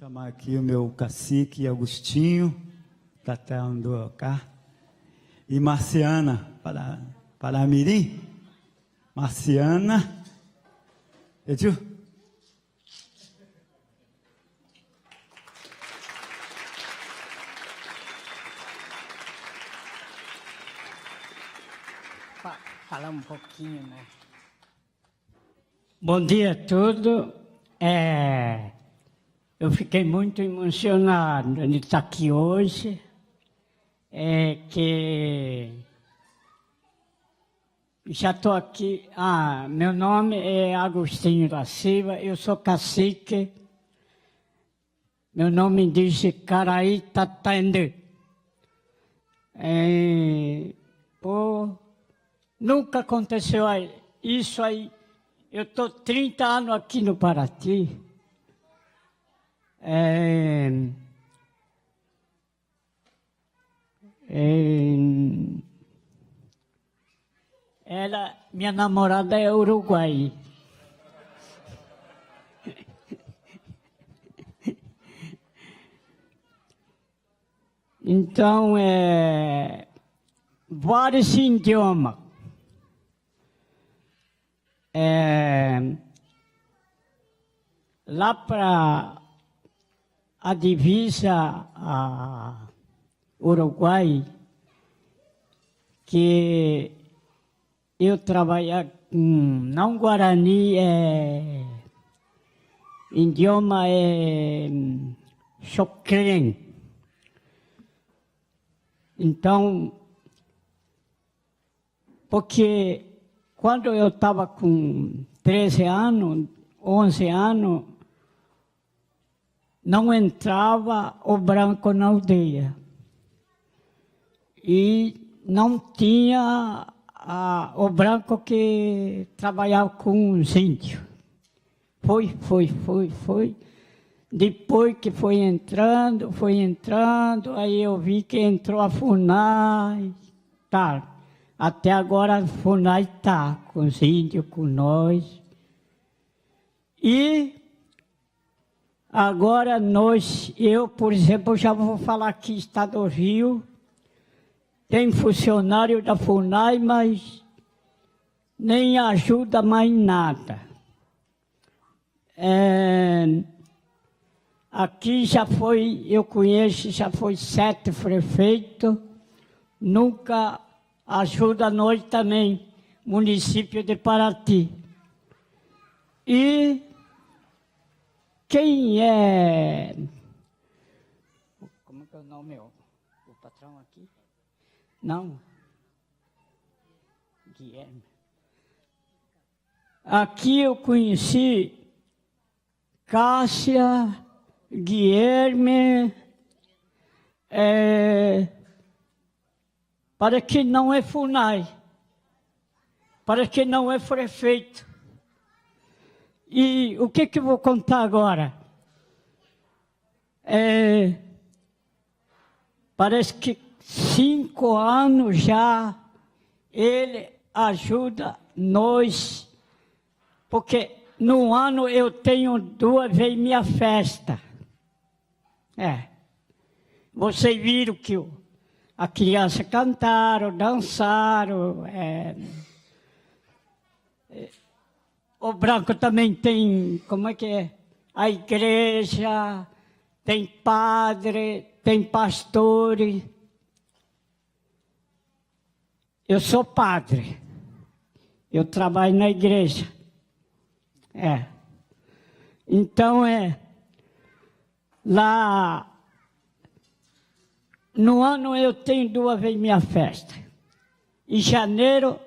Chamar aqui o meu cacique Agostinho, da terra do cá, e Marciana, para Mirim. Marciana, Edu. Falar um pouquinho, né? Bom dia a todos. Eu fiquei muito emocionado de estar aqui hoje. Que já estou aqui. Meu nome é Agostinho da Silva, eu sou cacique. Meu nome diz Caraí Tatende. Nunca aconteceu isso aí. Eu estou 30 anos aqui no Paraty. Minha namorada é uruguaia. Então, vários idiomas. Lá para a divisa a Uruguai, que eu trabalhava com, não Guarani, idioma Xocrém. Então, porque quando eu estava com 13 anos, 11 anos, não entrava o branco na aldeia. E não tinha o branco que trabalhava com os índios. Foi. Depois que foi entrando, aí eu vi que entrou a FUNAI, tá. Até agora a FUNAI está com os índios, com nós. E agora eu, por exemplo, já vou falar aqui, Estado do Rio, tem funcionário da FUNAI, mas nem ajuda mais nada. Aqui eu conheço, já foi 7 prefeitos, nunca ajuda nós também, município de Paraty. E quem é... Como é que é o nome? O patrão aqui? Não. Guilherme. Aqui eu conheci Cássia, Guilherme, para que não é FUNAI, para que não é prefeito. E o que eu vou contar agora? Parece que 5 anos já ele ajuda nós, porque no ano eu tenho 2 vezes minha festa. Vocês viram que a criança cantaram, dançaram. O branco também tem, como é que é? A igreja, tem padre, tem pastor. Eu sou padre. Eu trabalho na igreja. Então, lá, no ano eu tenho 2 vezes minha festa. Em janeiro,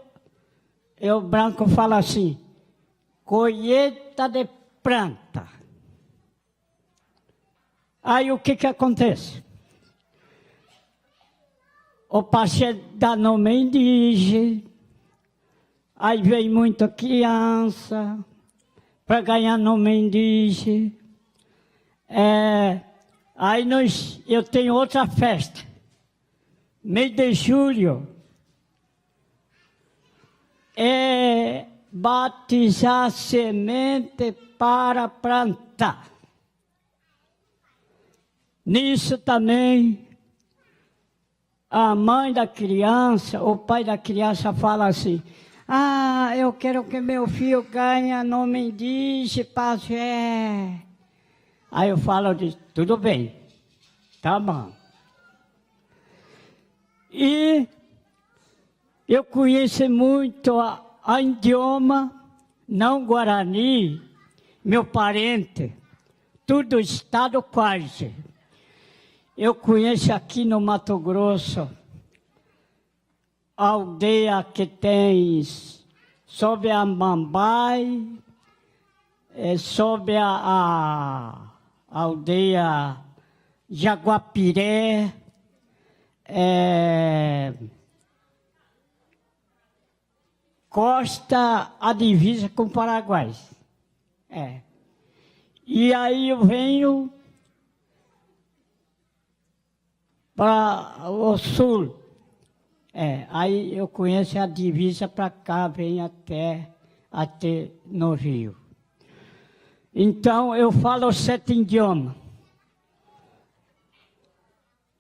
o branco fala assim, colheita de planta. Aí o que acontece? O passeio dá nome indígena, aí vem muita criança para ganhar nome indígena. Aí eu tenho outra festa, mês de julho, batizar semente para plantar. Nisso também, a mãe da criança, o pai da criança fala assim, eu quero que meu filho ganhe nome indígena, pajé. Aí eu falo, tudo bem, tá bom. E eu conheço muito a idioma, não Guarani, meu parente, tudo estado quase. Eu conheço aqui no Mato Grosso, a aldeia que tem sob a Mambai, sob a aldeia Jaguapiré, costa a divisa com o Paraguai. E aí eu venho para o sul. Aí eu conheço a divisa para cá, vem até no Rio. Então, eu falo 7 idiomas.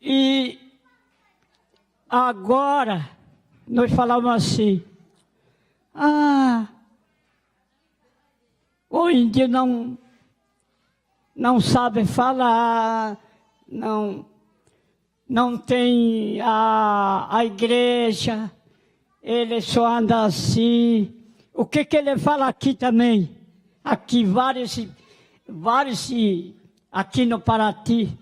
E agora, nós falamos assim, o índio não sabe falar, não tem a igreja, ele só anda assim. O que ele fala aqui também? Aqui, vários aqui no Paraty.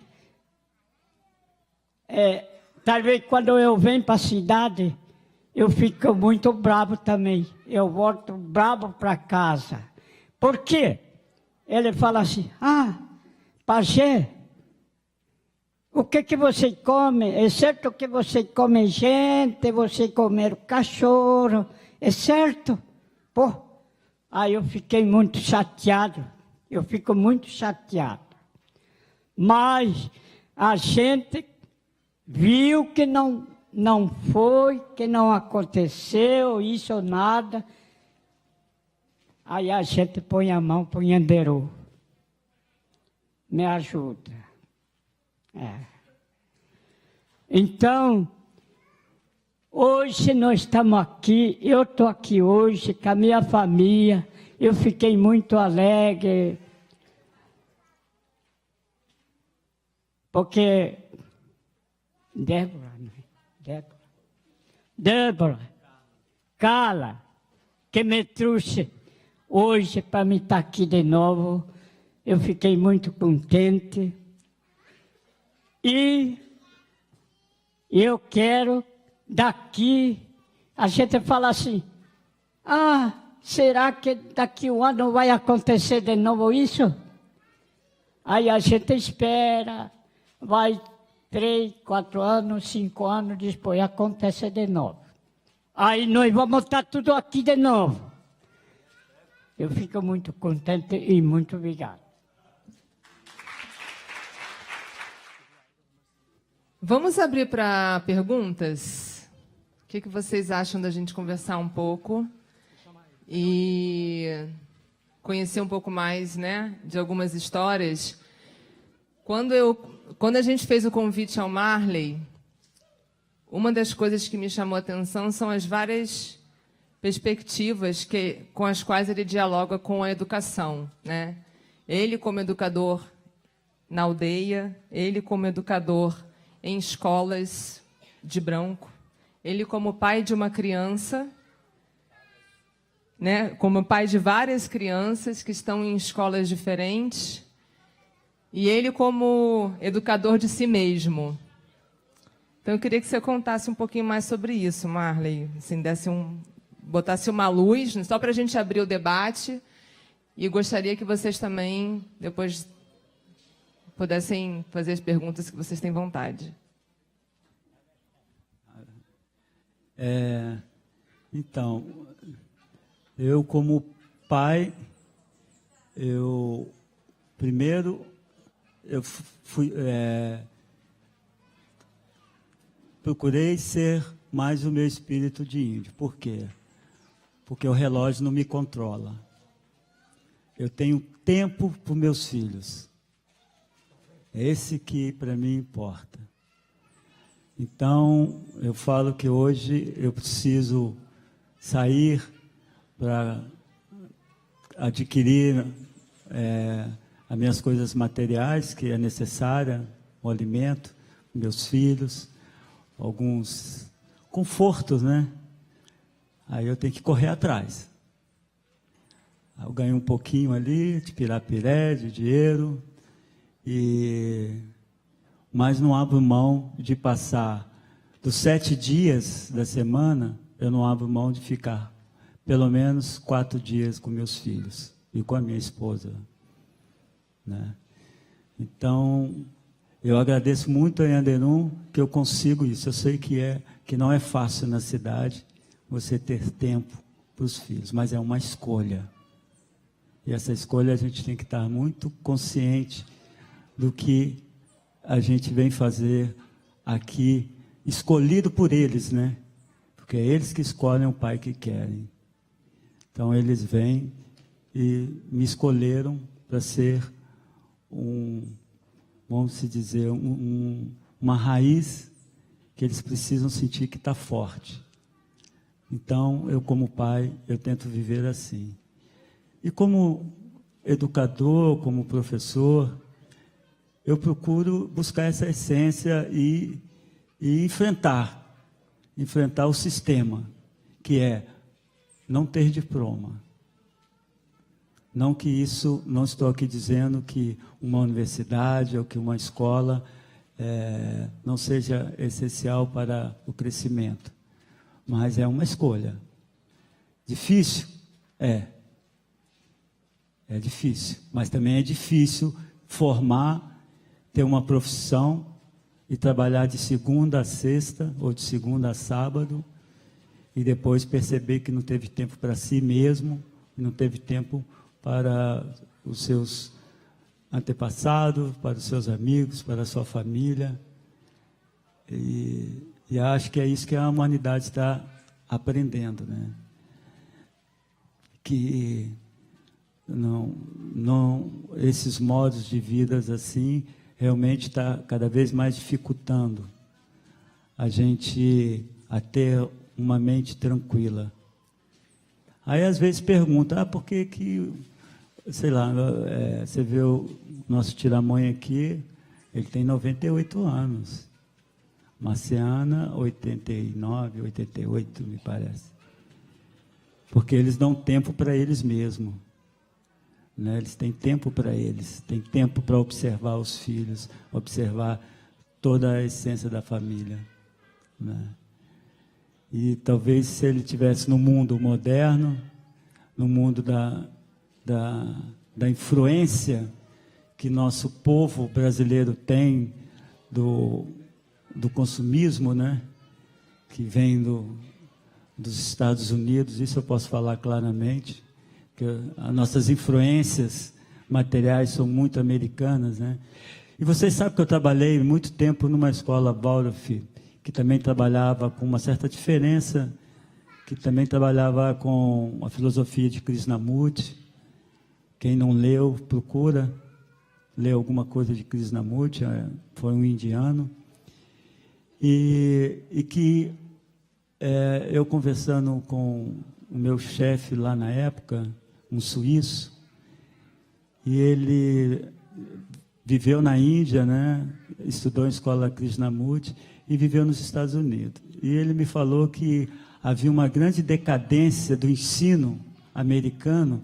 Talvez quando eu venho para a cidade, eu fico muito bravo também. Eu volto bravo para casa. Por quê? Ele fala assim, pajé, o que você come? É certo que você come gente, você come cachorro, é certo? Pô, aí eu fiquei muito chateado, eu fico muito chateado. Mas a gente viu que não foi, que não aconteceu isso ou nada. Aí a gente põe a mão, põe Anderô. Me ajuda. Então, hoje nós estamos aqui, eu estou aqui hoje com a minha família, eu fiquei muito alegre, porque Débora, Carla, que me trouxe hoje para me estar aqui de novo, eu fiquei muito contente. E eu quero, daqui, a gente fala assim, será que daqui um ano vai acontecer de novo isso? Aí a gente espera, vai 3, 4 anos, 5 anos, depois acontece de novo. Aí nós vamos estar tudo aqui de novo. Eu fico muito contente e muito obrigado. Vamos abrir para perguntas? O que vocês acham da gente conversar um pouco e conhecer um pouco mais, né, de algumas histórias? Quando a gente fez o convite ao Marley, uma das coisas que me chamou a atenção são as várias perspectivas com as quais ele dialoga com a educação, né? Ele como educador na aldeia, ele como educador em escolas de branco, ele como pai de uma criança, né, como pai de várias crianças que estão em escolas diferentes, e ele como educador de si mesmo. Então eu queria que você contasse um pouquinho mais sobre isso, Marley, assim, botasse uma luz, só para a gente abrir o debate, e gostaria que vocês também, depois, pudessem fazer as perguntas que vocês têm vontade. Então, eu como pai, procurei ser mais o meu espírito de índio. Por quê? Porque o relógio não me controla. Eu tenho tempo para os meus filhos. É esse que para mim importa. Então, eu falo que hoje eu preciso sair para adquirir as minhas coisas materiais, que é necessária, o alimento, meus filhos, alguns confortos, né? Aí eu tenho que correr atrás. Aí eu ganho um pouquinho ali, de pirapiré, de dinheiro, mas não abro mão de passar dos 7 dias da semana, eu não abro mão de ficar pelo menos 4 dias com meus filhos e com a minha esposa, né? Então, eu agradeço muito a Yanderum que eu consigo isso. Eu sei que não é fácil na cidade você ter tempo para os filhos, mas é uma escolha. E essa escolha a gente tem que estar muito consciente do que a gente vem fazer aqui, escolhido por eles, né? Porque é eles que escolhem o pai que querem. Então, eles vêm e me escolheram para ser vamos dizer, uma raiz que eles precisam sentir que está forte. Então, eu como pai, eu tento viver assim. E como educador, como professor, eu procuro buscar essa essência e enfrentar o sistema, que é não ter diploma. Não que isso, não estou aqui dizendo que uma universidade ou que uma escola não seja essencial para o crescimento, mas é uma escolha. Difícil? É difícil, mas também é difícil formar, ter uma profissão e trabalhar de segunda a sexta ou de segunda a sábado e depois perceber que não teve tempo para si mesmo, não teve tempo para os seus antepassados, para os seus amigos, para a sua família. E acho que é isso que a humanidade está aprendendo, né? Que esses modos de vida assim realmente está cada vez mais dificultando a gente a ter uma mente tranquila. Aí às vezes pergunta, por que sei lá, você vê o nosso Tiramonha aqui, ele tem 98 anos. Marciana, 89, 88, me parece. Porque eles dão tempo para eles mesmos. Né? Eles têm tempo para eles, têm tempo para observar os filhos, observar toda a essência da família. Né? E talvez se ele estivesse no mundo moderno, no mundo da influência que nosso povo brasileiro tem do consumismo, né? Que vem dos Estados Unidos, isso eu posso falar claramente, que as nossas influências materiais são muito americanas, né? E vocês sabem que eu trabalhei muito tempo numa escola Waldorf, que também trabalhava com uma certa diferença, que também trabalhava com a filosofia de Krishnamurti. Quem não leu, procura ler alguma coisa de Krishnamurti, foi um indiano. E que eu conversando com o meu chefe lá na época, um suíço, e ele viveu na Índia, né? Estudou em escola Krishnamurti e viveu nos Estados Unidos. E ele me falou que havia uma grande decadência do ensino americano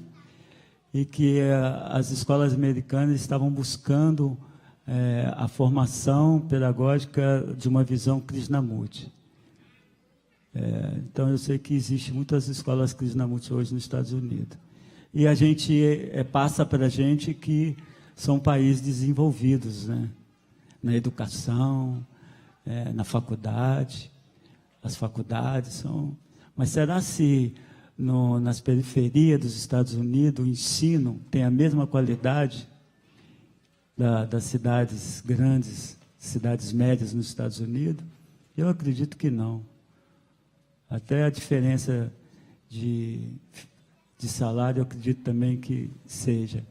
e que as escolas americanas estavam buscando a formação pedagógica de uma visão Krishnamurti. Então, eu sei que existem muitas escolas Krishnamurti hoje nos Estados Unidos. E a gente passa para a gente que são países desenvolvidos, né? Na educação, na faculdade. As faculdades são... Mas será se nas periferias dos Estados Unidos o ensino tem a mesma qualidade das cidades grandes, cidades médias nos Estados Unidos? Eu acredito que não. Até a diferença de salário, eu acredito também que seja.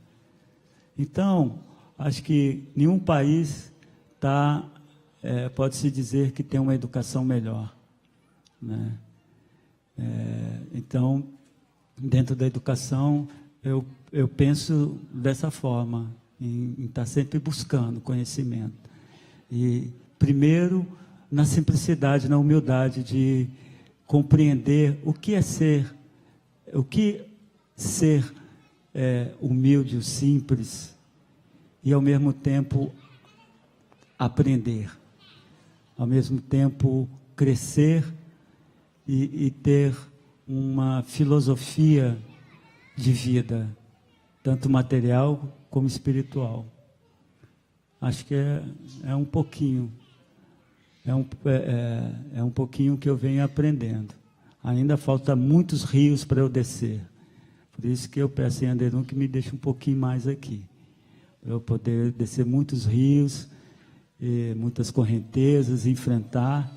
Então, acho que nenhum país pode-se dizer que tem uma educação melhor, né? Então, dentro da educação, eu penso dessa forma, em estar sempre buscando conhecimento. E, primeiro, na simplicidade, na humildade de compreender o que é ser humilde, simples, e, ao mesmo tempo, aprender. Ao mesmo tempo, crescer e ter uma filosofia de vida, tanto material como espiritual. Acho que é um pouquinho. É um pouquinho que eu venho aprendendo. Ainda falta muitos rios para eu descer. Por isso que eu peço em Anderon que me deixe um pouquinho mais aqui. Para eu poder descer muitos rios, muitas correntezas, enfrentar,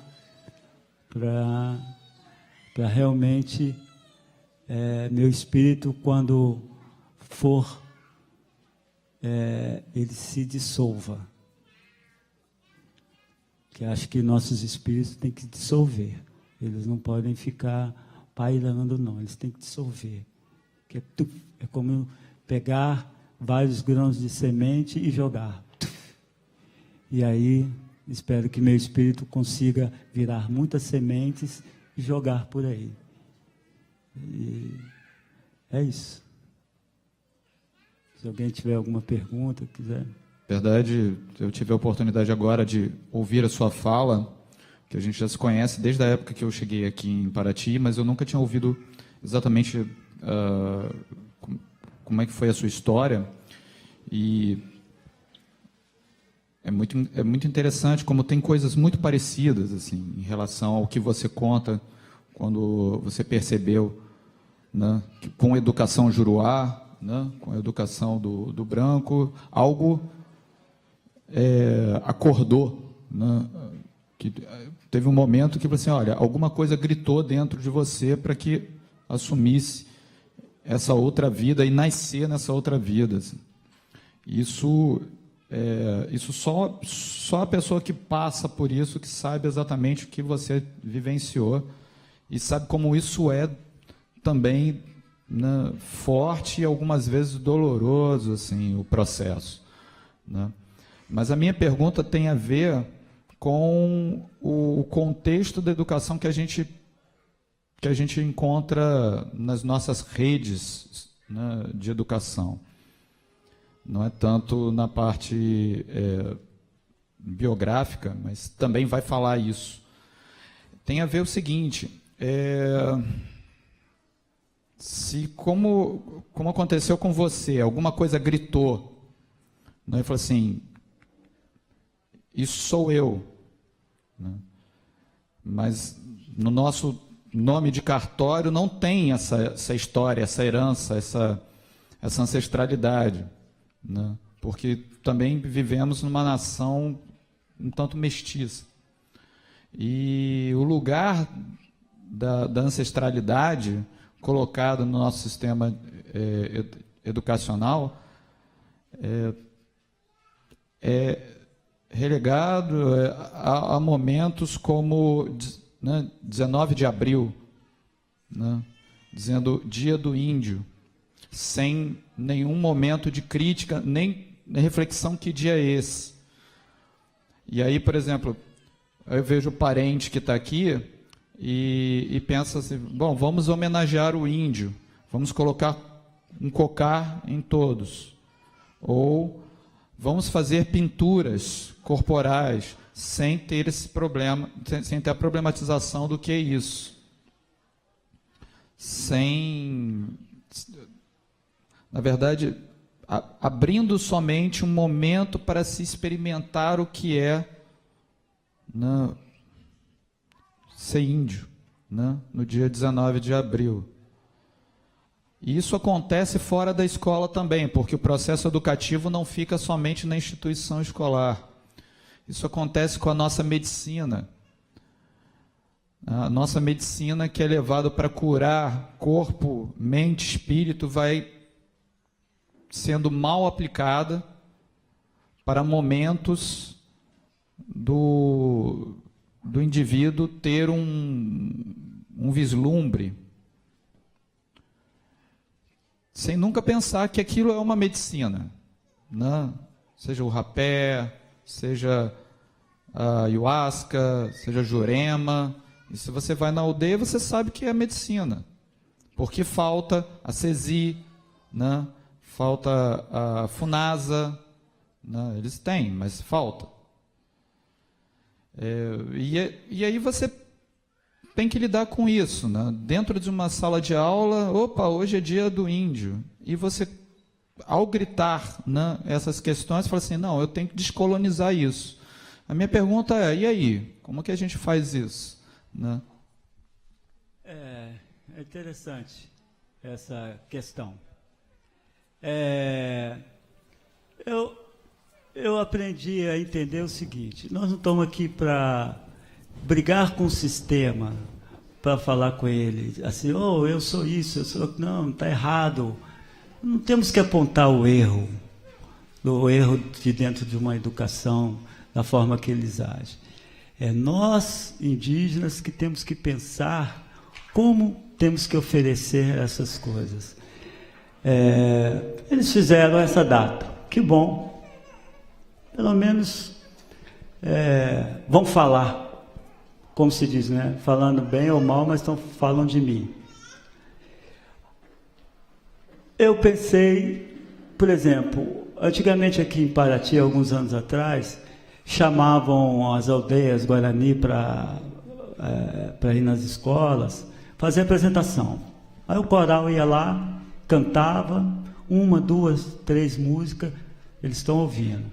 para realmente meu espírito, quando for, ele se dissolva. Que acho que nossos espíritos têm que dissolver. Eles não podem ficar pairando, não. Eles têm que dissolver. Que é como pegar vários grãos de semente e jogar. E aí, espero que meu espírito consiga virar muitas sementes e jogar por aí. E é isso. Se alguém tiver alguma pergunta, quiser. Verdade, eu tive a oportunidade agora de ouvir a sua fala, que a gente já se conhece desde a época que eu cheguei aqui em Paraty, mas eu nunca tinha ouvido exatamente como é que foi a sua história. E é muito interessante como tem coisas muito parecidas assim, em relação ao que você conta quando você percebeu, né, que com a educação juruá, né, com a educação do branco, algo acordou, né, que teve um momento que você, olha, alguma coisa gritou dentro de você para que assumisse essa outra vida e nascer nessa outra vida. Assim. Isso só a pessoa que passa por isso que sabe exatamente o que você vivenciou e sabe como isso é também, né, forte e algumas vezes doloroso, assim, o processo, né? Mas a minha pergunta tem a ver com o contexto da educação que a gente encontra nas nossas redes, né, de educação. Não é tanto na parte biográfica, mas também vai falar isso. Tem a ver o seguinte, se como aconteceu com você, alguma coisa gritou, né, e falou assim, isso sou eu, né? Mas no nosso nome de cartório não tem essa história, essa herança, essa ancestralidade, né? Porque também vivemos numa nação um tanto mestiça. E o lugar da ancestralidade colocado no nosso sistema educacional é relegado a momentos como, né, 19 de abril, né, dizendo Dia do Índio, sem nenhum momento de crítica, nem reflexão que dia é esse. E aí, por exemplo, eu vejo o parente que está aqui e pensa assim, bom, vamos homenagear o índio, vamos colocar um cocar em todos, ou vamos fazer pinturas corporais sem ter esse problema, sem ter a problematização do que é isso. Na verdade, abrindo somente um momento para se experimentar o que é, né, ser índio, né, no dia 19 de abril. E isso acontece fora da escola também, porque o processo educativo não fica somente na instituição escolar. Isso acontece com a nossa medicina. A nossa medicina, que é levada para curar corpo, mente, espírito, vai sendo mal aplicada, para momentos do indivíduo ter um vislumbre, sem nunca pensar que aquilo é uma medicina, né? Seja o rapé, seja a ayahuasca, seja a jurema. E se você vai na aldeia, você sabe que é medicina, porque falta a sesi, né? Falta a funasa, né? Eles têm, mas falta. E aí você tem que lidar com isso, né? Dentro de uma sala de aula, opa, hoje é dia do índio, e você, ao gritar, né, essas questões, fala assim, não, eu tenho que descolonizar isso. A minha pergunta é, e aí? Como que a gente faz isso? Né? É interessante essa questão. Eu aprendi a entender o seguinte, nós não estamos aqui para brigar com o sistema, para falar com ele, assim, oh, eu sou isso, eu sou... Não, está errado. Não temos que apontar o erro de dentro de uma educação, da forma que eles agem. É nós, indígenas, que temos que pensar como temos que oferecer essas coisas. Eles fizeram essa data, que bom. Pelo menos vão falar, como se diz, né? Falando bem ou mal, mas falam de mim. Eu pensei, por exemplo, antigamente aqui em Paraty, alguns anos atrás, chamavam as aldeias Guarani para ir nas escolas, fazer apresentação. Aí o coral ia lá, cantava, 1, 2, 3 músicas, eles estão ouvindo.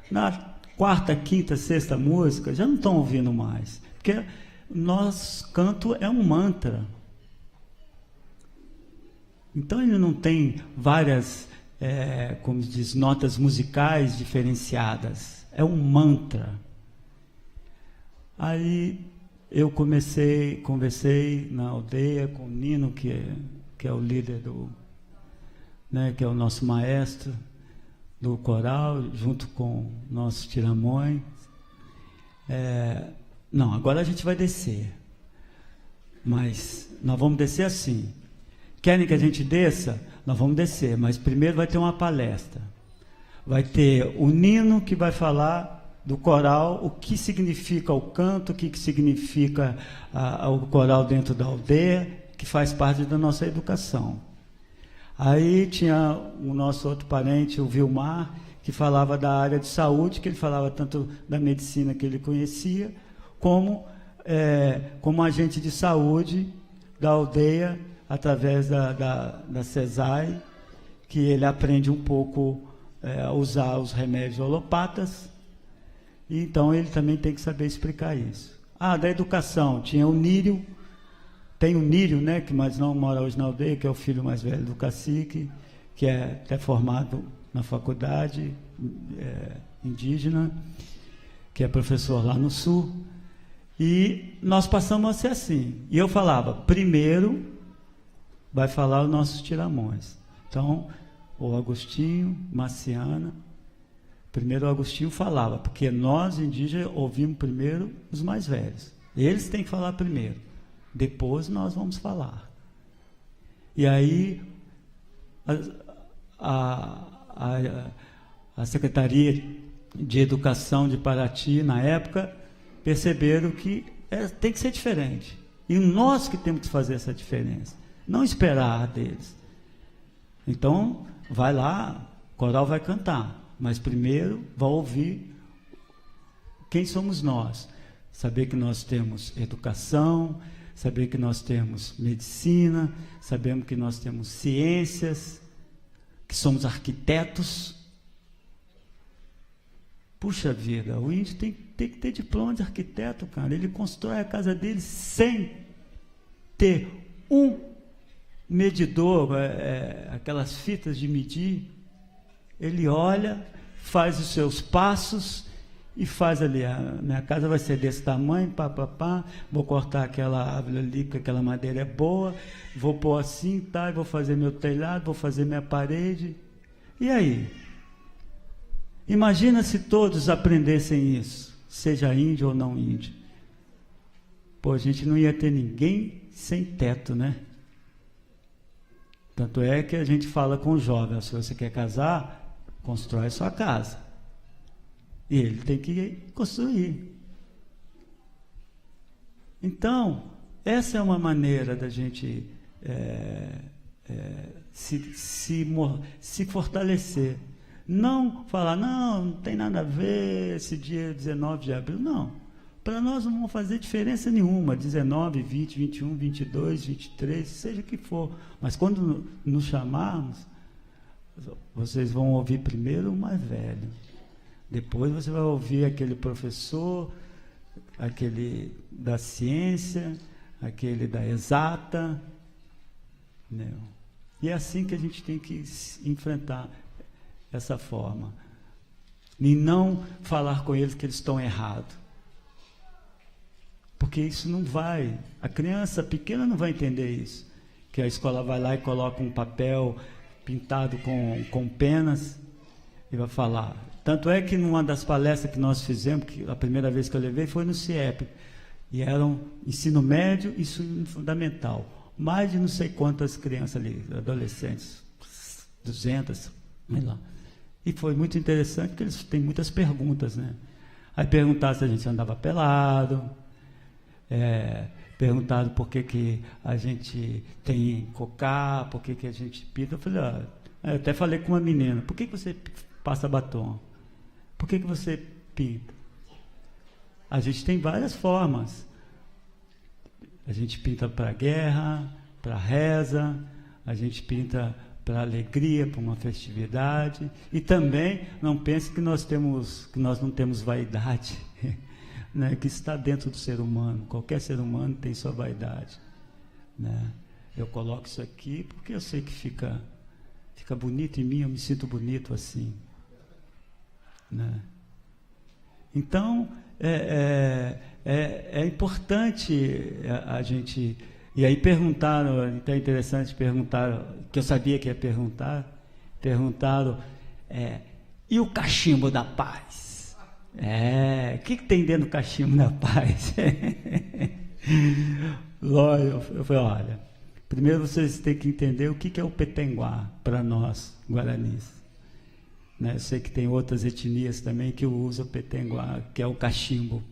Na 4ª, 5ª, 6ª música, já não estão ouvindo mais, porque nosso canto é um mantra. Então ele não tem várias, como diz, notas musicais diferenciadas. É um mantra. Aí eu conversei na aldeia com o Nino, que é o líder que é o nosso maestro do coral, junto com o nosso Tiramões. Não, agora a gente vai descer. Mas nós vamos descer assim. Querem que a gente desça? Nós vamos descer, mas primeiro vai ter uma palestra. Vai ter o Nino que vai falar do coral, o que significa o canto, o que significa o coral dentro da aldeia, que faz parte da nossa educação. Aí tinha o nosso outro parente, o Vilmar, que falava da área de saúde, que ele falava tanto da medicina que ele conhecia, como agente de saúde da aldeia, através da CESAI, que ele aprende um pouco a usar os remédios alopatas, e então ele também tem que saber explicar isso. Da educação, tinha o Nírio, tem o Nírio, né, que mais não mora hoje na aldeia, que é o filho mais velho do cacique, que é até formado na faculdade indígena, que é professor lá no sul, e nós passamos a ser assim. E eu falava, primeiro vai falar os nossos Tiramões. Então, o Agostinho, Marciana, primeiro o Agostinho falava, porque nós, indígenas, ouvimos primeiro os mais velhos. Eles têm que falar primeiro, depois nós vamos falar. E aí, a Secretaria de Educação de Paraty, na época, perceberam que tem que ser diferente. E nós que temos que fazer essa diferença. Não esperar deles. Então, vai lá, o coral vai cantar, mas primeiro vai ouvir quem somos nós. Saber que nós temos educação, saber que nós temos medicina, sabemos que nós temos ciências, que somos arquitetos. Puxa vida, o índio tem que ter diploma de arquiteto, cara. Ele constrói a casa dele sem ter um medidor, aquelas fitas de medir. Ele olha, faz os seus passos e faz ali, a minha casa vai ser desse tamanho, vou cortar aquela árvore ali, que aquela madeira é boa, vou pôr assim, vou fazer meu telhado, vou fazer minha parede. E aí? Imagina se todos aprendessem isso, seja índio ou não índio. Pô, a gente não ia ter ninguém sem teto, né? Tanto é que a gente fala com o jovem, se você quer casar, constrói sua casa. E ele tem que construir. Então, essa é uma maneira da gente se fortalecer. Não falar, não tem nada a ver esse dia 19 de abril. Não. Para nós não vão fazer diferença nenhuma, 19, 20, 21, 22, 23, seja o que for. Mas quando nos chamarmos, vocês vão ouvir primeiro o mais velho. Depois você vai ouvir aquele professor, aquele da ciência, aquele da exata. Né? E é assim que a gente tem que enfrentar essa forma. E não falar com eles que eles estão errados. Porque isso não vai. A criança pequena não vai entender isso. Que a escola vai lá e coloca um papel pintado com penas e vai falar. Tanto é que numa das palestras que nós fizemos, que a primeira vez que eu levei foi no CIEP, e eram ensino médio e ensino fundamental. Mais de não sei quantas crianças ali, adolescentes, 200, sei lá. E foi muito interessante, porque eles têm muitas perguntas, né? Aí perguntaram se a gente andava pelado, perguntaram por que a gente tem cocá, por que a gente pinta. Eu falei, eu até falei com uma menina, por que você passa batom? Por que você pinta? A gente tem várias formas. A gente pinta para guerra, para reza, a gente pinta para alegria, para uma festividade. E também não pense que nós não temos vaidade, né? Que está dentro do ser humano. Qualquer ser humano tem sua vaidade, né? Eu coloco isso aqui porque eu sei que fica bonito em mim, eu me sinto bonito assim, né? Então é importante a gente. E aí perguntaram, então é interessante, perguntaram, que eu sabia que ia perguntar, perguntaram, e o cachimbo da paz? O que tem dentro do cachimbo da paz? Eu falei, olha, primeiro vocês têm que entender o que é o petenguá para nós, guaranis. Né? Eu sei que tem outras etnias também que usam o petenguá, que é o cachimbo.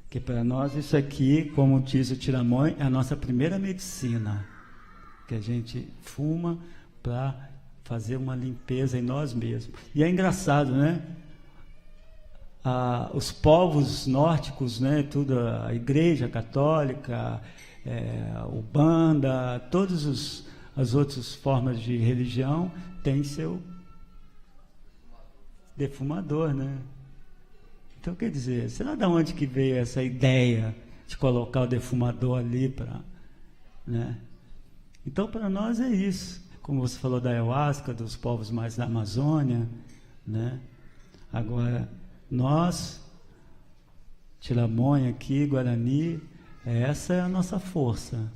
Que para nós isso aqui, como diz o Tiramões, é a nossa primeira medicina, que a gente fuma para fazer uma limpeza em nós mesmos. E é engraçado, né? Os povos nórdicos, né? Tudo, a Igreja Católica, o Banda, todas as outras formas de religião têm seu defumador, né? Então, quer dizer, sei lá de onde que veio essa ideia de colocar o defumador ali para, né? Então, para nós é isso. Como você falou da ayahuasca, dos povos mais da Amazônia, né? Agora, nós, Tiramões aqui, Guarani, essa é a nossa força,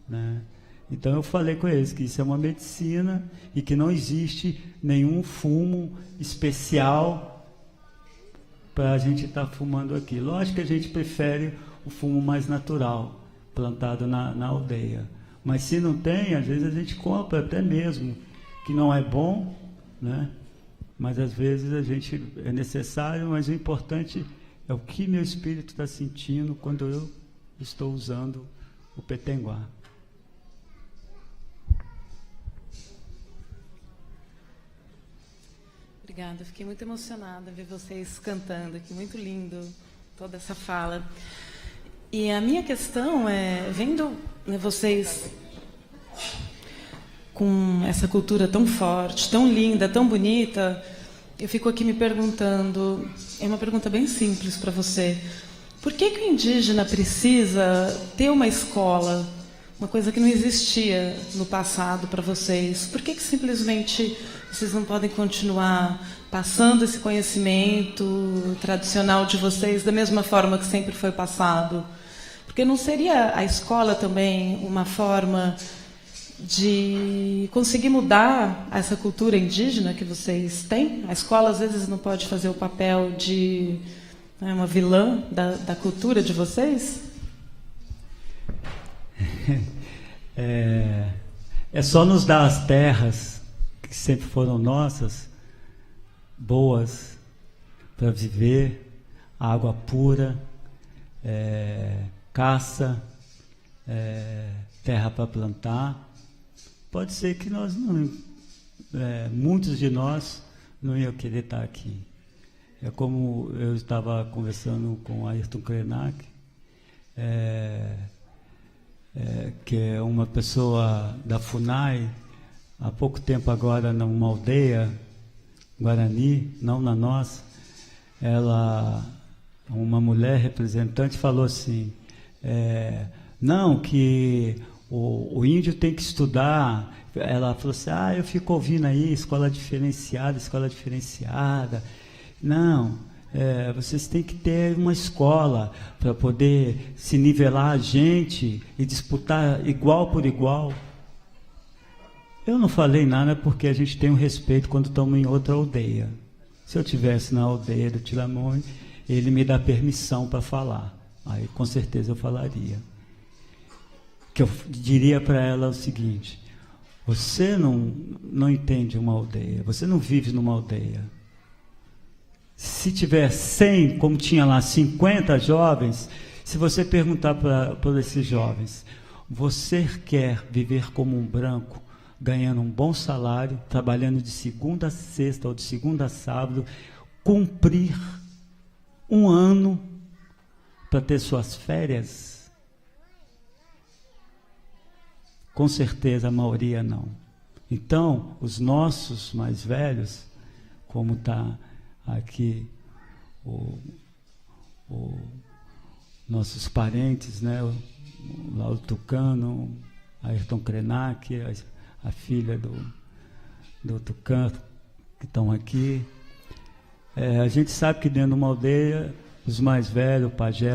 né? Então, eu falei com eles que isso é uma medicina e que não existe nenhum fumo especial para a gente estar fumando aqui. Lógico que a gente prefere o fumo mais natural, plantado na aldeia. Mas se não tem, às vezes a gente compra até mesmo, que não é bom, né? Mas às vezes é necessário, mas o importante é o que meu espírito está sentindo quando eu estou usando o petenguá. Obrigada, fiquei muito emocionada ver vocês cantando aqui, muito lindo toda essa fala. E a minha questão é, vendo vocês com essa cultura tão forte, tão linda, tão bonita, eu fico aqui me perguntando, é uma pergunta bem simples para você, por que o indígena precisa ter uma escola, uma coisa que não existia no passado para vocês? Por que simplesmente vocês não podem continuar passando esse conhecimento tradicional de vocês da mesma forma que sempre foi passado? Porque não seria a escola também uma forma de conseguir mudar essa cultura indígena que vocês têm? A escola, às vezes, não pode fazer o papel de uma vilã da cultura de vocês? É só nos dar as terras, que sempre foram nossas, boas, para viver, água pura, caça, terra para plantar. Pode ser que nós não, muitos de nós não iam querer estar aqui. É como eu estava conversando com Ayrton Krenak, que é uma pessoa da FUNAI, há pouco tempo agora numa aldeia Guarani, não na nossa, uma mulher representante falou assim, não, que o índio tem que estudar. Ela falou assim, eu fico ouvindo aí, escola diferenciada. Não, vocês têm que ter uma escola para poder se nivelar a gente e disputar igual por igual. Eu não falei nada porque a gente tem um respeito quando estamos em outra aldeia. Se eu estivesse na aldeia do Tilamone, ele me dá permissão para falar. Aí com certeza eu falaria. Que eu diria para ela o seguinte, você não entende uma aldeia, você não vive numa aldeia. Se tiver 100, como tinha lá 50 jovens, se você perguntar para esses jovens, você quer viver como um branco, ganhando um bom salário, trabalhando de segunda a sexta ou de segunda a sábado, cumprir um ano para ter suas férias? Com certeza a maioria não. Então, os nossos mais velhos, como está aqui nossos parentes, né, o Lauro Tucano, Ayrton Krenak, a filha do Tucano, que estão aqui. A gente sabe que dentro de uma aldeia, os mais velhos, o pajé,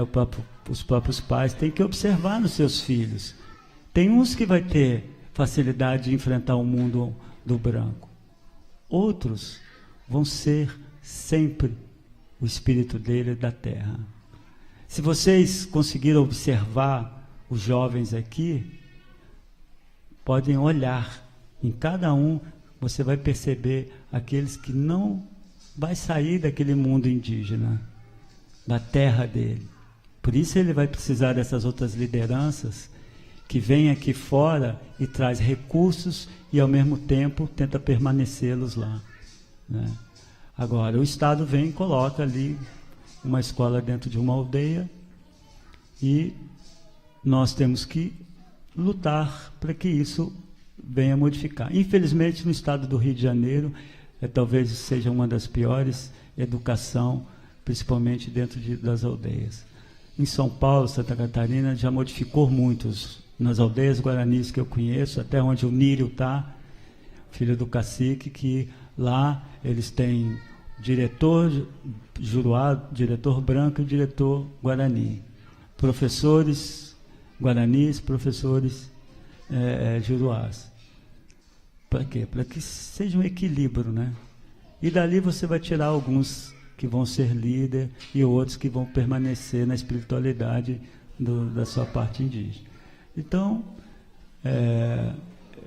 os próprios pais, têm que observar nos seus filhos. Tem uns que vai ter facilidade de enfrentar o mundo do branco. Outros vão ser sempre o espírito dele da terra. Se vocês conseguiram observar os jovens aqui, podem olhar em cada um, você vai perceber aqueles que não vai sair daquele mundo indígena, da terra dele. Por isso ele vai precisar dessas outras lideranças que vem aqui fora e traz recursos e, ao mesmo tempo, tenta permanecê-los lá, né? Agora, o Estado vem e coloca ali uma escola dentro de uma aldeia e nós temos que lutar para que isso venha modificar. Infelizmente, no estado do Rio de Janeiro, talvez seja uma das piores educação, principalmente dentro das aldeias. Em São Paulo, Santa Catarina, já modificou muitos. Nas aldeias guaranis que eu conheço, até onde o Nírio está, filho do cacique, que lá eles têm diretor juruá, diretor branco e diretor guarani. Professores guaranis, professores juruás. Para quê? Para que seja um equilíbrio, né? E dali você vai tirar alguns que vão ser líder e outros que vão permanecer na espiritualidade da sua parte indígena. Então,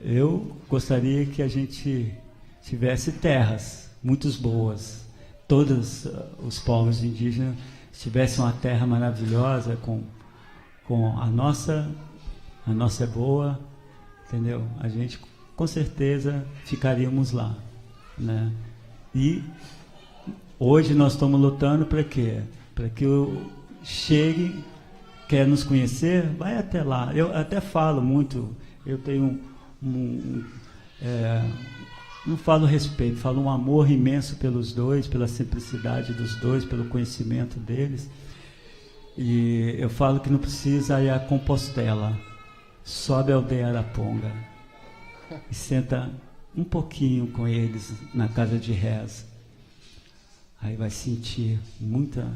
eu gostaria que a gente tivesse terras muito boas. Todos os povos indígenas tivessem uma terra maravilhosa com a nossa é boa, entendeu? A gente com certeza ficaríamos lá, né? E hoje nós estamos lutando para quê? Para que chegue, quer nos conhecer, vai até lá. Eu até falo muito, eu tenho não falo respeito, falo um amor imenso pelos dois, pela simplicidade dos dois, pelo conhecimento deles. E eu falo que não precisa ir a Compostela, sobe a aldeia Araponga e senta um pouquinho com eles na casa de reza. Aí vai sentir muita,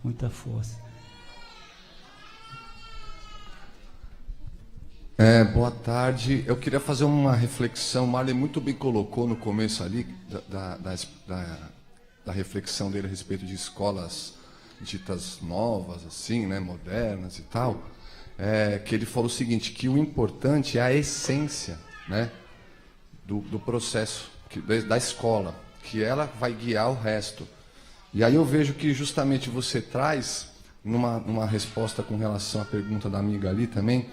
muita força. Boa tarde. Eu queria fazer uma reflexão. Marley muito bem colocou no começo ali da reflexão dele a respeito de escolas ditas novas, assim, né, modernas e tal. Que ele falou o seguinte, que o importante é a essência, né, do processo da escola, que ela vai guiar o resto. E aí eu vejo que justamente você traz, numa resposta com relação à pergunta da amiga ali também,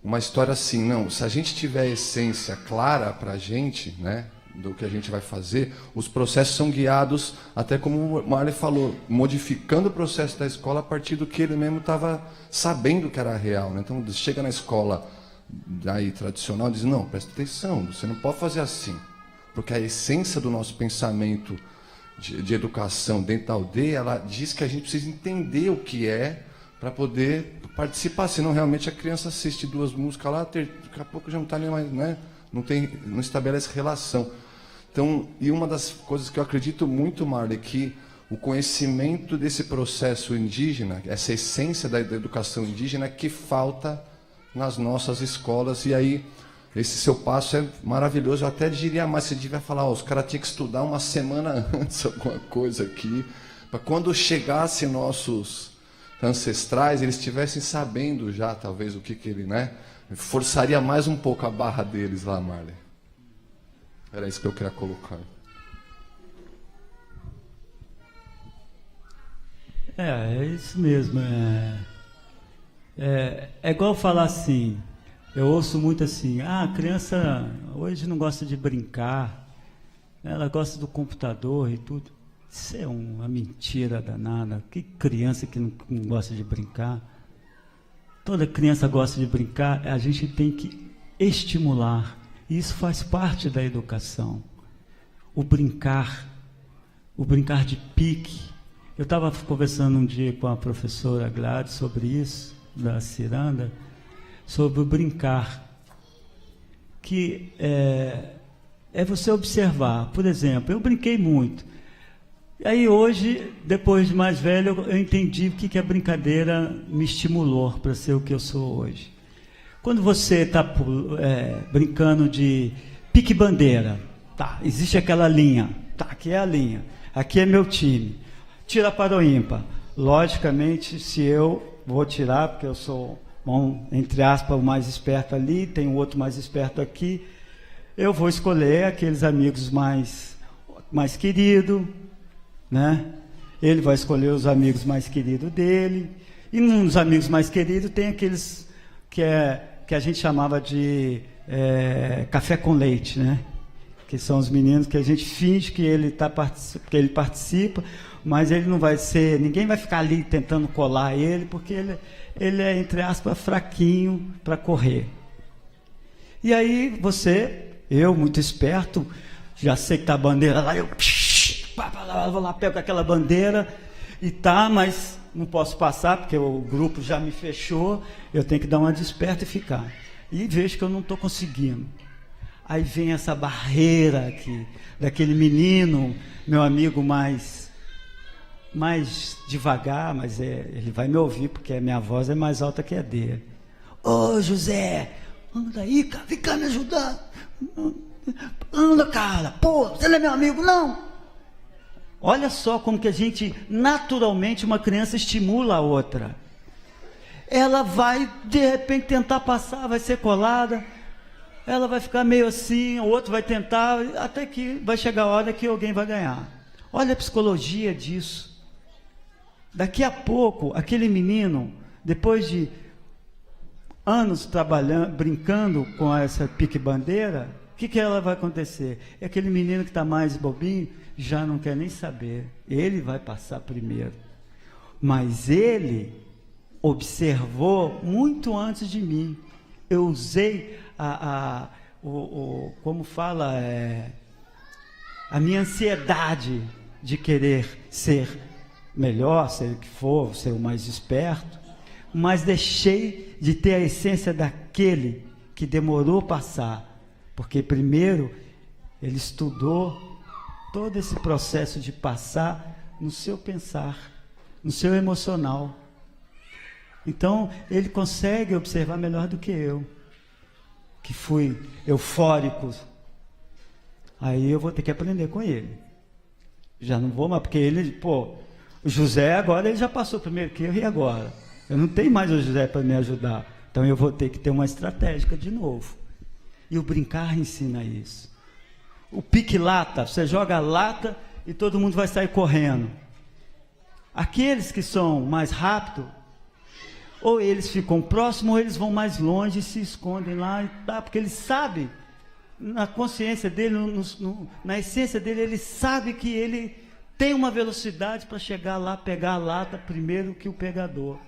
uma história assim, não, se a gente tiver a essência clara para a gente, né, do que a gente vai fazer, os processos são guiados, até como o Marley falou, modificando o processo da escola a partir do que ele mesmo estava sabendo que era real, né? Então, chega na escola daí, tradicional e diz, não, presta atenção, você não pode fazer assim, porque a essência do nosso pensamento de educação dentro da aldeia, ela diz que a gente precisa entender o que é para poder participar, senão realmente a criança assiste 2 músicas lá, daqui a pouco já não está nem mais, né? Não estabelece relação. Então, e uma das coisas que eu acredito muito, Marley, que o conhecimento desse processo indígena, essa essência da educação indígena, que falta nas nossas escolas. E aí, esse seu passo é maravilhoso. Eu até diria mais, você devia falar, os caras tinham que estudar uma semana antes, alguma coisa aqui, para quando chegasse nossos ancestrais, eles estivessem sabendo já, talvez, o que ele, né? Forçaria mais um pouco a barra deles lá, Marley. Era isso que eu queria colocar. É isso mesmo. É igual falar assim, eu ouço muito assim, a criança hoje não gosta de brincar, ela gosta do computador e tudo. Isso é uma mentira danada. Que criança que não gosta de brincar? Toda criança gosta de brincar, a gente tem que estimular. Isso faz parte da educação. O brincar de pique. Eu estava conversando um dia com a professora Gladys sobre isso, da Ciranda, sobre o brincar. Que é você observar. Por exemplo, eu brinquei muito. E aí hoje, depois de mais velho, eu entendi o que a brincadeira me estimulou para ser o que eu sou hoje. Quando você está brincando de pique-bandeira, tá, existe aquela linha, tá, aqui é a linha, aqui é meu time, tira para o ímpar. Logicamente, se eu vou tirar, porque eu sou, bom, entre aspas, o mais esperto ali, tem o outro mais esperto aqui, eu vou escolher aqueles amigos mais queridos, né? Ele vai escolher os amigos mais queridos dele, e nos amigos mais queridos tem aqueles que a gente chamava de café com leite, né? Que são os meninos que a gente finge que ele participa, mas ele não vai ser, ninguém vai ficar ali tentando colar ele, porque ele é, entre aspas, fraquinho para correr. E aí eu muito esperto, já sei que está a bandeira lá, eu vou lá, pego aquela bandeira e mas não posso passar porque o grupo já me fechou, eu tenho que dar uma desperta e ficar. E vejo que eu não estou conseguindo. Aí vem essa barreira aqui, daquele menino, meu amigo mais devagar, mas ele vai me ouvir porque a minha voz é mais alta que a dele. Ô José, anda aí, cara, vem cá me ajudar. Anda, cara, pô, você não é meu amigo, não? Olha só como que a gente, naturalmente, uma criança estimula a outra. Ela vai, de repente, tentar passar, vai ser colada, ela vai ficar meio assim, o outro vai tentar, até que vai chegar a hora que alguém vai ganhar. Olha a psicologia disso. Daqui a pouco, aquele menino, depois de anos trabalhando, brincando com essa pique-bandeira, o que ela vai acontecer? É aquele menino que está mais bobinho, já não quer nem saber. Ele vai passar primeiro. Mas ele observou muito antes de mim. Eu usei como fala, a minha ansiedade de querer ser melhor, ser o que for, ser o mais esperto, mas deixei de ter a essência daquele que demorou passar, porque primeiro ele estudou todo esse processo de passar no seu pensar, no seu emocional. Então, ele consegue observar melhor do que eu. que fui eufórico, aí eu vou ter que aprender com ele. Já não vou mais, porque ele, o José agora ele já passou primeiro que eu, e agora? Eu não tenho mais o José para me ajudar. Então eu vou ter que ter uma estratégia de novo. E o brincar ensina isso. O pique-lata, você joga a lata e todo mundo vai sair correndo. Aqueles que são mais rápidos, ou eles ficam próximos, ou eles vão mais longe e se escondem lá, porque eles sabem, na consciência dele, na essência dele, ele sabe que ele tem uma velocidade para chegar lá, pegar a lata primeiro que o pegador.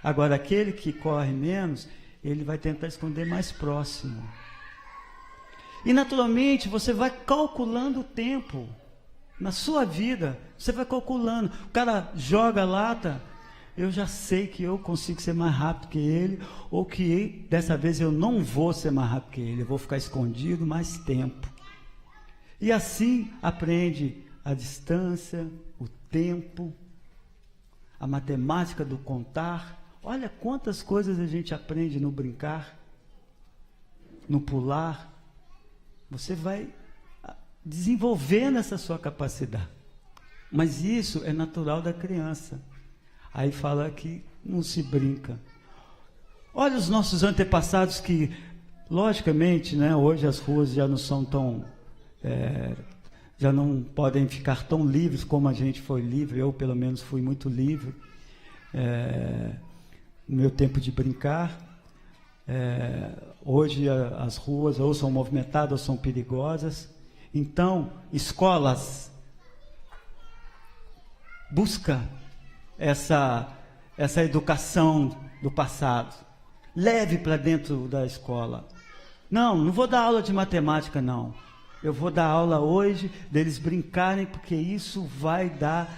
Agora, aquele que corre menos, ele vai tentar esconder mais próximo. E, naturalmente, você vai calculando o tempo. Na sua vida, você vai calculando. O cara joga a lata, eu já sei que eu consigo ser mais rápido que ele, ou que dessa vez eu não vou ser mais rápido que ele, eu vou ficar escondido mais tempo. E assim aprende a distância, o tempo, a matemática do contar. Olha quantas coisas a gente aprende no brincar, no pular. Você vai desenvolvendo essa sua capacidade. Mas isso é natural da criança. Aí fala que não se brinca. Olha os nossos antepassados que, logicamente, né, hoje as ruas já não são tão... já não podem ficar tão livres como a gente foi livre. Eu, pelo menos, fui muito livre. No meu tempo de brincar. Hoje as ruas ou são movimentadas ou são perigosas. Então, escolas, busca essa educação do passado. Leve para dentro da escola. Não vou dar aula de matemática, não. Eu vou dar aula hoje deles brincarem, porque isso vai dar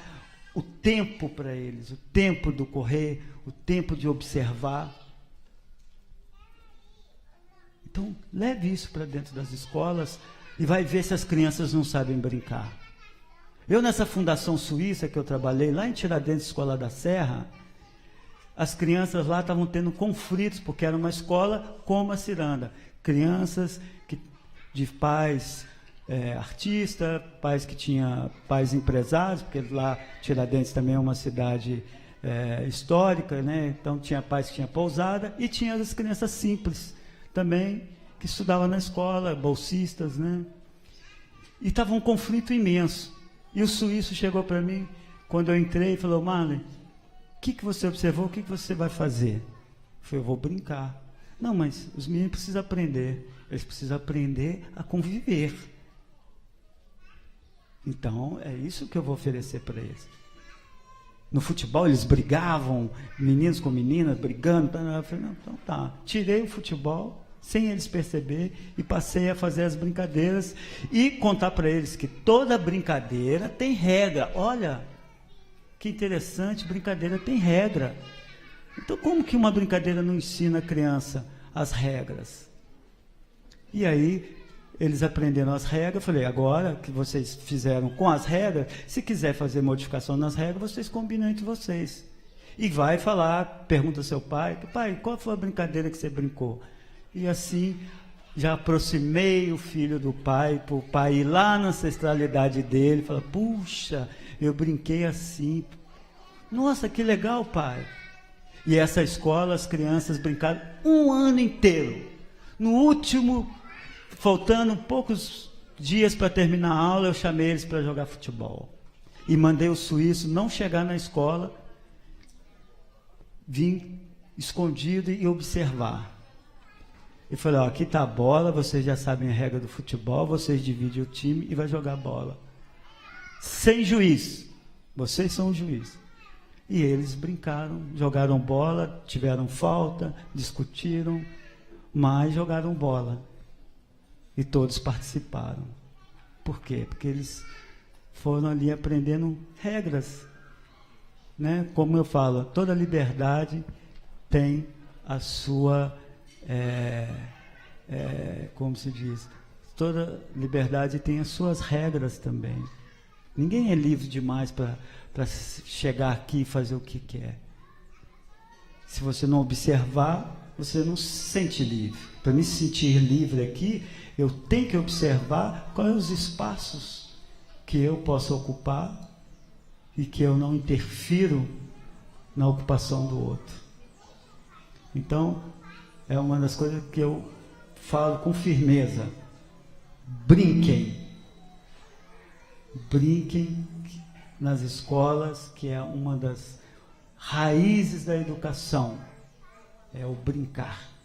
o tempo para eles, o tempo do correr, o tempo de observar. Então, leve isso para dentro das escolas e vai ver se as crianças não sabem brincar. Eu, nessa fundação suíça que eu trabalhei, lá em Tiradentes, Escola da Serra, as crianças lá estavam tendo conflitos, porque era uma escola como a Ciranda. Crianças de pais artistas, pais que tinham pais empresários, porque lá Tiradentes também é uma cidade histórica, né? Então tinha pais que tinham pousada, e tinha as crianças simples também, que estudavam na escola, bolsistas, né? E estava um conflito imenso. E o suíço chegou para mim, quando eu entrei, e falou: Marley, o que você observou, o que você vai fazer? Eu falei: eu vou brincar. Não, mas os meninos precisam aprender. Eles precisam aprender a conviver. Então, é isso que eu vou oferecer para eles. No futebol, eles brigavam, meninos com meninas, brigando. Eu falei: não, então tá. Tirei o futebol, sem eles perceber, e passei a fazer as brincadeiras e contar para eles que toda brincadeira tem regra. Olha, que interessante, brincadeira tem regra. Então, como que uma brincadeira não ensina a criança as regras? E aí, eles aprenderam as regras. Eu falei: agora que vocês fizeram com as regras, se quiser fazer modificação nas regras, vocês combinam entre vocês. E vai falar, pergunta ao seu pai: pai, qual foi a brincadeira que você brincou? E assim, já aproximei o filho do pai, para o pai ir lá na ancestralidade dele, falar: puxa, eu brinquei assim. Nossa, que legal, pai. E essa escola, as crianças brincaram um ano inteiro. No último, faltando poucos dias para terminar a aula, eu chamei eles para jogar futebol. E mandei o suíço não chegar na escola, vim escondido e observar. E falei: aqui está a bola, vocês já sabem a regra do futebol, vocês dividem o time e vai jogar bola. Sem juiz. Vocês são o juiz. E eles brincaram, jogaram bola, tiveram falta, discutiram, mas jogaram bola. E todos participaram. Por quê? Porque eles foram ali aprendendo regras. Né? Como eu falo, toda liberdade tem a sua... como se diz? Toda liberdade tem as suas regras também. Ninguém é livre demais para chegar aqui e fazer o que quer. Se você não observar, você não se sente livre. Para me sentir livre aqui, eu tenho que observar quais os espaços que eu posso ocupar e que eu não interfiro na ocupação do outro. Então, é uma das coisas que eu falo com firmeza. Brinquem. Brinquem nas escolas, que é uma das raízes da educação. É o brincar.